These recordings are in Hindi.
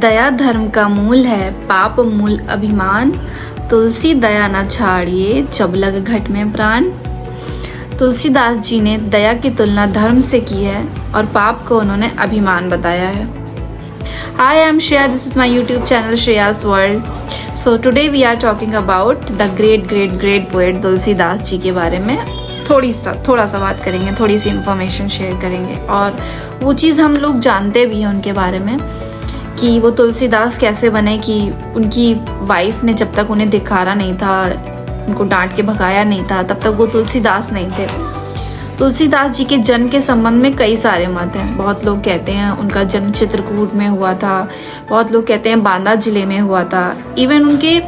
दया धर्म का मूल है, पाप मूल अभिमान। तुलसी दया न छाड़िए, जब लग घट में प्राण। तुलसीदास जी ने दया की तुलना धर्म से की है और पाप को उन्होंने अभिमान बताया है। Hi, I'm Shreya. This is my YouTube channel Shreya's World. So today we are talking about the great poet Tulsidas ji के बारे में थोड़ा सा बात करेंगे, थोड़ी सी इंफॉर्मेशन शेयर करेंगे और वो चीज़ हम लोग जानते भी हैं उनके बारे में कि वो तुलसीदास कैसे बने, कि उनकी वाइफ ने जब तक उन्हें धिक्कारा नहीं था, उनको डांट के भगाया नहीं था, तब तक वो तुलसीदास नहीं थे। तुलसीदास जी के जन्म के संबंध में कई सारे मत हैं। बहुत लोग कहते हैं उनका जन्म चित्रकूट में हुआ था, बहुत लोग कहते हैं बांदा जिले में हुआ था। इवन उनके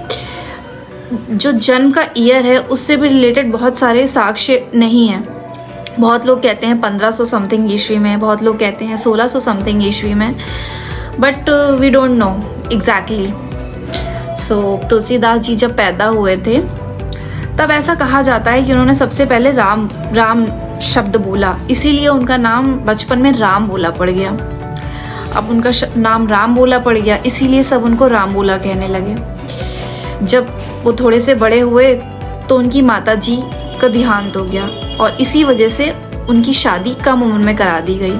जो जन्म का ईयर है उससे भी रिलेटेड बहुत सारे साक्ष्य नहीं हैं। बहुत लोग कहते हैं 1500 समथिंग ईस्वी में, बहुत लोग कहते हैं 1600 समथिंग ईस्वी में, but we don't know exactly. So Tulsidas ji जब पैदा हुए थे तब ऐसा कहा जाता है कि उन्होंने सबसे पहले राम शब्द बोला, इसीलिए उनका नाम बचपन में राम बोला पड़ गया। अब उनका नाम राम बोला पड़ गया, इसीलिए सब उनको राम बोला कहने लगे। जब वो थोड़े से बड़े हुए तो उनकी माता जी का देहांत हो गया और इसी वजह से उनकी शादी कम उम्र में करा दी गई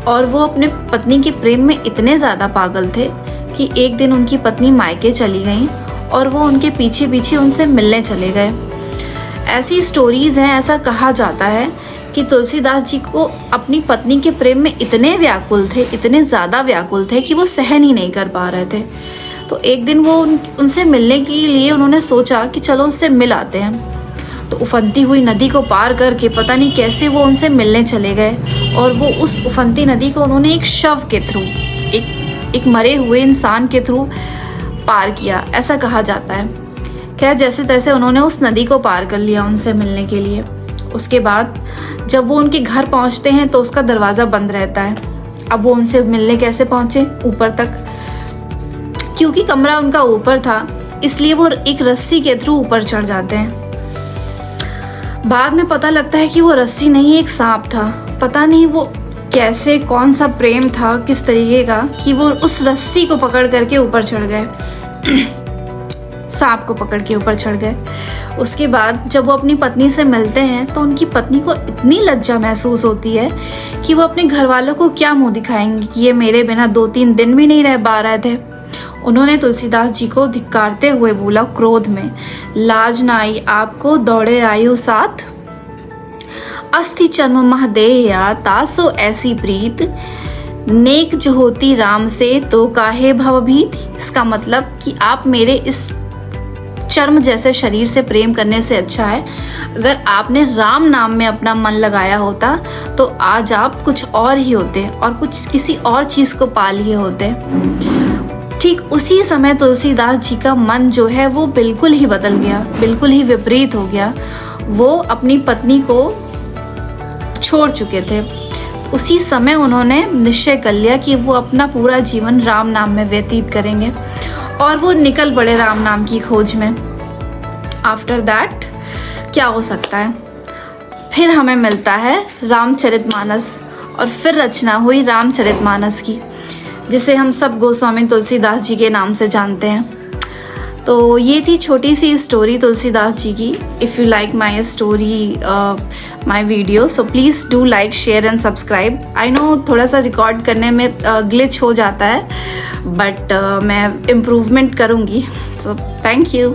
और वो अपने पत्नी के प्रेम में इतने ज़्यादा पागल थे कि एक दिन उनकी पत्नी मायके चली गई और वो उनके पीछे पीछे उनसे मिलने चले गए। ऐसी स्टोरीज़ हैं, ऐसा कहा जाता है कि तुलसीदास जी को अपनी पत्नी के प्रेम में इतने व्याकुल थे, इतने ज़्यादा व्याकुल थे कि वो सहन ही नहीं कर पा रहे थे। तो एक दिन वो उनसे मिलने के लिए उन्होंने सोचा कि चलो उससे मिल आते हैं। तो उफनती हुई नदी को पार करके पता नहीं कैसे वो उनसे मिलने चले गए और वो उस उफनती नदी को उन्होंने एक शव के थ्रू, एक मरे हुए इंसान के थ्रू पार किया, ऐसा कहा जाता है। खैर जैसे तैसे उन्होंने उस नदी को पार कर लिया उनसे मिलने के लिए। उसके बाद जब वो उनके घर पहुंचते हैं तो उसका दरवाज़ा बंद रहता है। अब वो उनसे मिलने कैसे पहुंचे ऊपर तक? क्योंकि कमरा उनका ऊपर था, इसलिए वो एक रस्सी के थ्रू ऊपर चढ़ जाते हैं। बाद में पता लगता है कि वो रस्सी नहीं, एक सांप था। पता नहीं वो कैसे, कौन सा प्रेम था, किस तरीके का, कि वो उस रस्सी को पकड़ करके ऊपर चढ़ गए सांप को पकड़ के ऊपर चढ़ गए। उसके बाद जब वो अपनी पत्नी से मिलते हैं तो उनकी पत्नी को इतनी लज्जा महसूस होती है कि वो अपने घर वालों को क्या मुंह दिखाएंगी कि ये मेरे बिना 2-3 दिन भी नहीं रह पा रहे थे। उन्होंने तुलसीदास जी को धिक्कारते हुए बोला क्रोध में, लाज ना आई आपको, दौड़े आई हो साथ, अस्थि चर्म महदेया तासो ऐसी प्रीत, नेक जो होती राम से तो काहे भवभीत। इसका मतलब कि आप मेरे इस चर्म जैसे शरीर से प्रेम करने से अच्छा है अगर आपने राम नाम में अपना मन लगाया होता तो आज आप कुछ और ही होते और कुछ किसी और चीज़ को पा लिए होते। ठीक उसी समय तुलसीदास जी का मन जो है वो बिल्कुल ही बदल गया, बिल्कुल ही विपरीत हो गया। वो अपनी पत्नी को छोड़ चुके थे। उसी समय उन्होंने निश्चय कर लिया कि वो अपना पूरा जीवन राम नाम में व्यतीत करेंगे और वो निकल पड़े राम नाम की खोज में। आफ्टर दैट क्या हो सकता है? फिर हमें मिलता है रामचरितमानस और फिर रचना हुई रामचरितमानस की, जिसे हम सब गोस्वामी तुलसीदास जी के नाम से जानते हैं। तो ये थी छोटी सी स्टोरी तुलसीदास जी की। If you like my story, my video, so please do like, share and subscribe. I know थोड़ा सा रिकॉर्ड करने में ग्लिच हो जाता है, बट मैं इम्प्रूवमेंट करूँगी। So thank you.